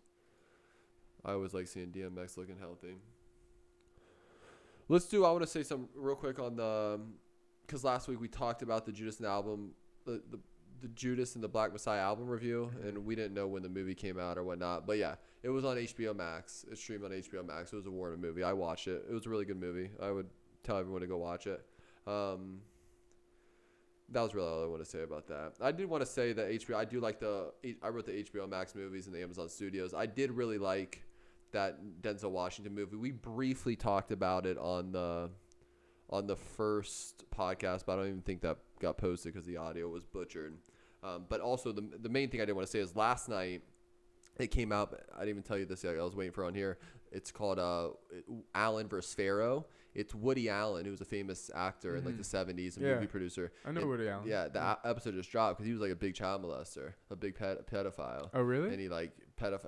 I always like seeing DMX looking healthy. I want to say something real quick on the, because last week we talked about the Judas and the album, the Judas and the Black Messiah album review, and we didn't know when the movie came out or whatnot. But yeah, it was on HBO Max. It's streamed on HBO Max. It was a Warner movie. I watched it. It was a really good movie. I would tell everyone to go watch it. That was really all I want to say about that. I did want to say that HBO, I do like I wrote the HBO Max movies and the Amazon Studios. I did really like that Denzel Washington movie. We briefly talked about it on the first podcast, but I don't even think that got posted because the audio was butchered. But also the main thing I did want to say is last night it came out. I didn't even tell you this yet. I was waiting for it on here. It's called Allen vs. Pharaoh. It's Woody Allen, who was a famous actor in like the 70s, and movie producer. I know Woody Allen. Yeah, the episode just dropped because he was like a big child molester, a big pedophile. Oh, really? And he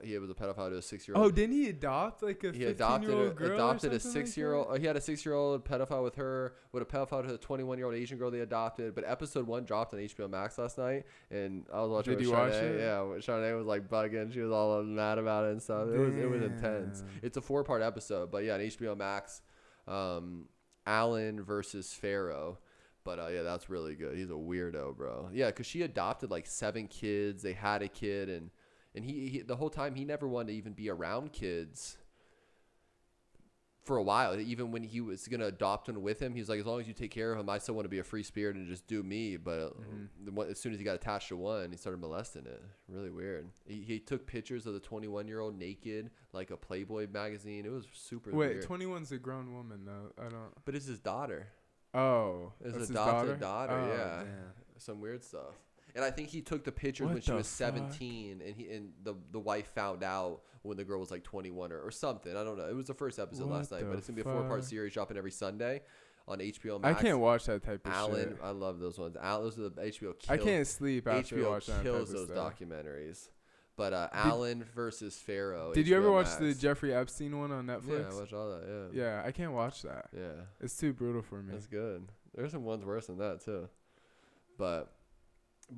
he was a pedophile to a 6-year-old. Oh, didn't he adopt like a 15-year-old girl? He adopted a 6-year-old. Like he had a 6-year-old pedophile with her, with a pedophile to a 21-year-old Asian girl they adopted. But episode 1 dropped on HBO Max last night, and I was watching. Did you watch it? Yeah, Shanae was like bugging. She was all mad about it and stuff. It was intense. It's a 4-part episode, but yeah, on HBO Max. Allen versus Pharaoh. But yeah, that's really good. He's a weirdo, bro. Yeah, because she adopted like 7 kids. They had a kid, and he the whole time he never wanted to even be around kids for a while. Even when he was going to adopt one with him, he's like, as long as you take care of him, I still want to be a free spirit and just do me. But as soon as he got attached to one, he started molesting it. Really weird. He took pictures of the 21-year-old naked, like a Playboy magazine. It was super weird. Wait, 21's a grown woman, though. I don't. But it's his daughter. Oh. It's his adopted daughter, oh, yeah. Damn. Some weird stuff. And I think he took the pictures when she was 17, and the wife found out when the girl was like 21 or something. I don't know. It was the first episode last night, but it's going to be a 4-part series dropping every Sunday on HBO Max. I can't watch that type of shit. I love those ones. Those are the HBO kills. I can't sleep after HBO watching that kills type of those stuff. documentaries. But Allen versus Pharaoh. Did you ever watch Max. the Jeffrey Epstein one on Netflix? Yeah, I watched all that, yeah. Yeah, I can't watch that. Yeah. It's too brutal for me. That's good. There's some ones worse than that, too. But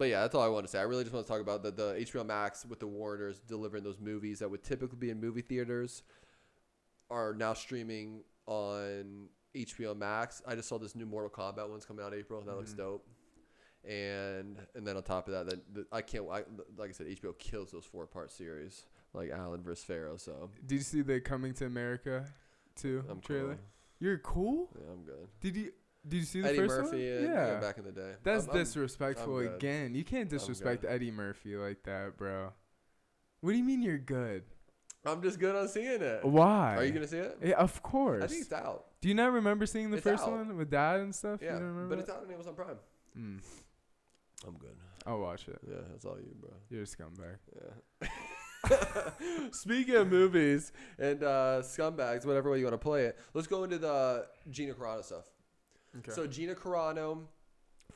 yeah, that's all I want to say. I really just want to talk about the HBO Max with the Warners delivering those movies that would typically be in movie theaters are now streaming on HBO Max. I just saw this new Mortal Kombat one's coming out in April. That looks dope. And then on top of that, like I said, HBO kills those 4-part series, like Allen vs. Pharaoh. So did you see the Coming to America 2 trailer? Cool. You're cool? Yeah, I'm good. Did you see the Eddie first Murphy one? yeah, back in the day. That's disrespectful I'm again. You can't disrespect Eddie Murphy like that, bro. What do you mean you're good? I'm just good on seeing it. Why? Are you going to see it? Yeah, of course. I think it's out. Do you not remember seeing the first out. one with Dad and stuff? Yeah, you don't remember but it's out on Amazon Prime. I'm good. I'll watch it. Yeah, that's all you, bro. You're a scumbag. Yeah. Speaking of movies and scumbags, whatever way you want to play it, let's go into the Gina Carano stuff. Okay. So Gina Carano,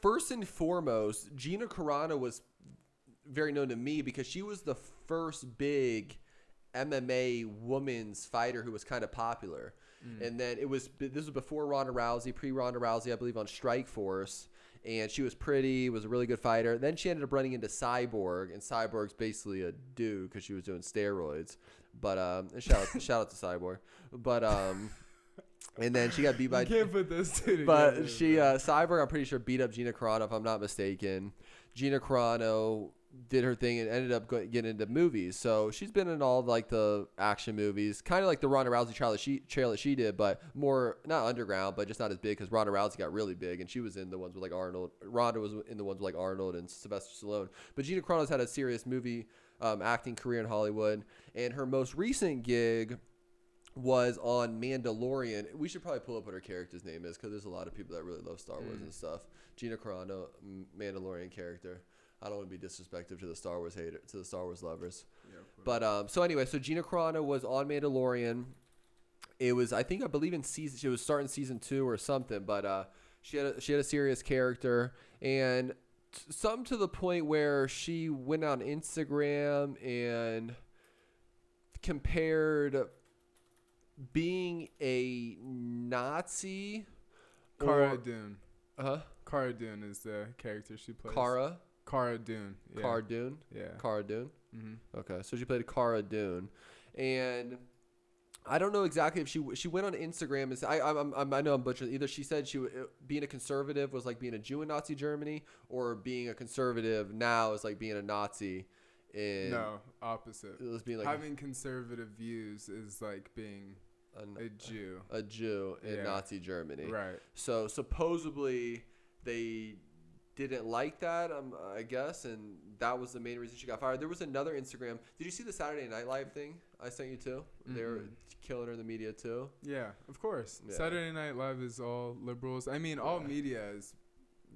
first and foremost, Gina Carano was very known to me because she was the first big MMA women's fighter who was kind of popular. And then this was before Ronda Rousey, pre-Ronda Rousey, I believe, on Strikeforce. And she was pretty, was a really good fighter. Then she ended up running into Cyborg, and Cyborg's basically a dude because she was doing steroids. But shout out to Cyborg. But and then she got beat by. You can't put those two together. But Cyborg, I'm pretty sure, beat up Gina Carano, if I'm not mistaken. Gina Carano did her thing and ended up getting into movies. So she's been in all like the action movies, kind of like the Ronda Rousey trail that she did, but more not underground, but just not as big because Ronda Rousey got really big and she was in the ones with like Arnold. Ronda was in the ones with like Arnold and Sylvester Stallone. But Gina Carano's had a serious movie acting career in Hollywood, and her most recent gig was on Mandalorian. We should probably pull up what her character's name is because there's a lot of people that really love Star Wars and stuff. Gina Carano, Mandalorian character. I don't want to be disrespectful to the Star Wars lovers. Yeah, but so anyway, so Gina Carano was on Mandalorian. It was, I believe she was starting season 2 or something, but she had a serious character, and something to the point where she went on Instagram and compared being a Nazi. Cara Dune. Cara Dune is the character she plays. Cara Dune. Yeah. Cara Dune? Yeah. Cara Dune? Mm-hmm. Okay, so she played Cara Dune. And I don't know exactly if she went on Instagram and said, I know I'm butchering. Either she said being a conservative was like being a Jew in Nazi Germany, or being a conservative now is like being a Nazi no, opposite. It was being like having conservative views is like being a Jew. A Jew in Nazi Germany. Right. So supposedly they didn't like that, I guess, and that was the main reason she got fired. There was another Instagram. Did you see the Saturday Night Live thing I sent you too? Mm-hmm. They were killing her in the media too. Yeah, of course. Yeah. Saturday Night Live is all liberals. I mean, all media is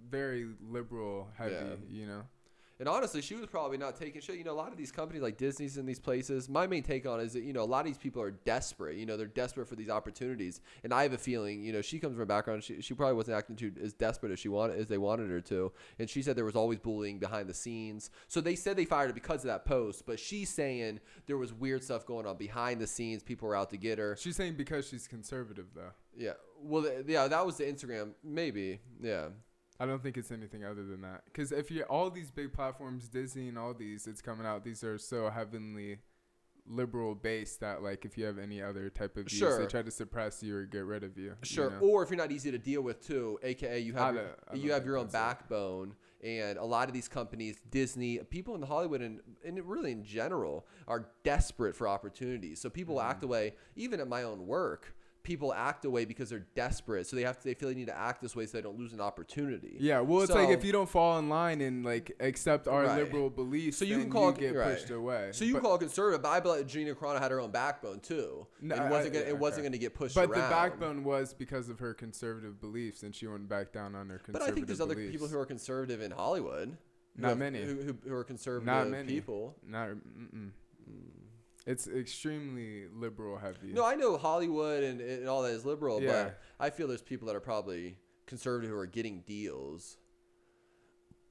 very liberal heavy, you know. And honestly, she was probably not taking shit. You know, a lot of these companies like Disney's in these places, my main take on it is that, you know, a lot of these people are desperate. You know, they're desperate for these opportunities. And I have a feeling, you know, she comes from a background, she probably wasn't acting as desperate as they wanted her to. And she said there was always bullying behind the scenes. So they said they fired her because of that post. But she's saying there was weird stuff going on behind the scenes. People were out to get her. She's saying because she's conservative, though. Yeah. Well, that was the Instagram. Maybe. Yeah. I don't think it's anything other than that. Because if you're all these big platforms, Disney and all these, it's coming out. These are so heavily liberal based that, like, if you have any other type of views, they try to suppress you or get rid of you. Sure. You know? Or if you're not easy to deal with too, aka you have your own backbone. And a lot of these companies, Disney, people in Hollywood and really in general are desperate for opportunities. So people act away, even at my own work. People act away because they're desperate, so they feel they need to act this way so they don't lose an opportunity. Yeah, well, it's like if you don't fall in line and like accept our liberal beliefs, so you can get pushed away. So you call it conservative, but I believe Gina Carano had her own backbone too. No, it wasn't going to get pushed around. But the backbone was because of her conservative beliefs, and she went back down on her conservative beliefs. But I think there's other people who are conservative in Hollywood. Not many. Who are conservative Not many. people. It's extremely liberal heavy. No, I know Hollywood and all that is liberal, but I feel there's people that are probably conservative who are getting deals.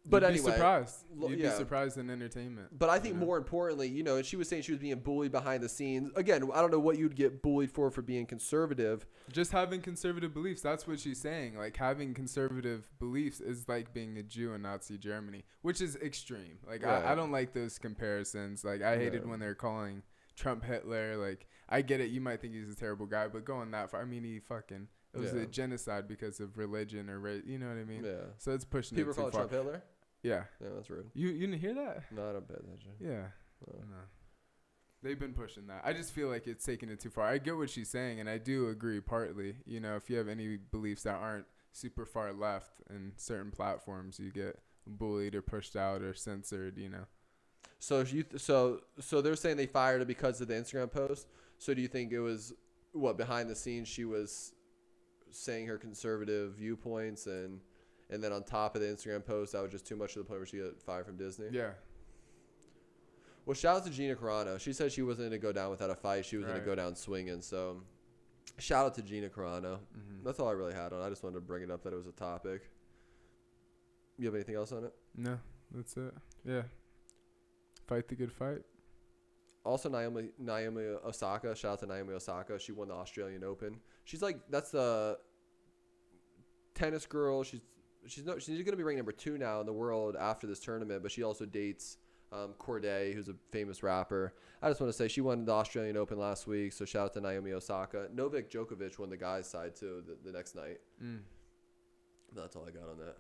But You'd anyway, be surprised. You'd be surprised in entertainment. But I think more importantly, you know, and she was saying she was being bullied behind the scenes. Again, I don't know what you'd get bullied for being conservative. Just having conservative beliefs. That's what she's saying. Like, having conservative beliefs is like being a Jew in Nazi Germany, which is extreme. Like, I don't like those comparisons. Like, I hated when they're calling Trump Hitler. Like, I get it, you might think he's a terrible guy, but going that far, I mean, it was a genocide because of religion or race, you know what I mean? Yeah. So it's pushing people it too far. Trump Hitler? Yeah. Yeah, that's rude. You didn't hear that? No, I don't pay attention. Yeah. No. They've been pushing that. I just feel like it's taking it too far. I get what she's saying, and I do agree partly. You know, if you have any beliefs that aren't super far left in certain platforms, you get bullied or pushed out or censored, you know. So so they're saying they fired her because of the Instagram post. So do you think it was behind the scenes she was saying her conservative viewpoints and And then on top of the Instagram post, that was just too much to the point where she got fired from Disney. Yeah. Well, shout out to Gina Carano. She said she wasn't going to go down without a fight. She was going to go down swinging. So, shout out to Gina Carano. That's all I really had on. I just wanted to bring it up that it was a topic. You have anything else on it? No, that's it. Yeah. Fight the good fight. Also, Naomi Osaka. Shout out to Naomi Osaka. She won the Australian Open. She's like, that's the tennis girl. She's going to be ranked number 2 now in the world after this tournament, but she also dates Corday, who's a famous rapper. I just want to say she won the Australian Open last week, so shout out to Naomi Osaka. Novak Djokovic won the guys' side too the next night. That's all I got on that.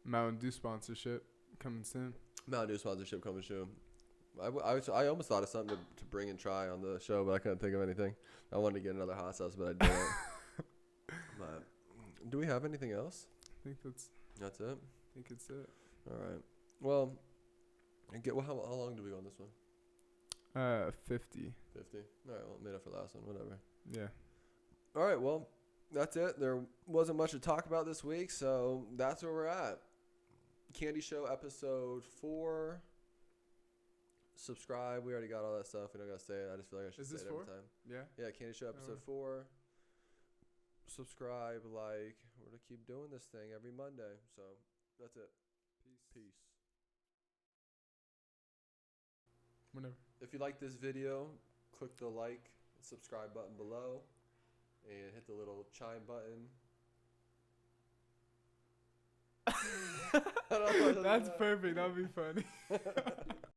Mountain Dew sponsorship coming soon. Mountain Dew sponsorship coming soon. I almost thought of something to bring and try on the show, but I couldn't think of anything. I wanted to get another hot sauce, but I didn't. But do we have anything else? I think that's it. I think it's it. All right. Well, how long do we go on this one? 50. 50. All right. Well, made up for last one. Whatever. Yeah. All right. Well, that's it. There wasn't much to talk about this week, so that's where we're at. KandiShow episode 4. Subscribe. We already got all that stuff. We don't got to say it. I just feel like I should say it every time. Yeah. Yeah. KandiShow episode 4. Subscribe, like. We're going to keep doing this thing every Monday. So that's it. Peace. Whenever. If you like this video, click the like and subscribe button below and hit the little chime button. That's perfect. That'll be funny.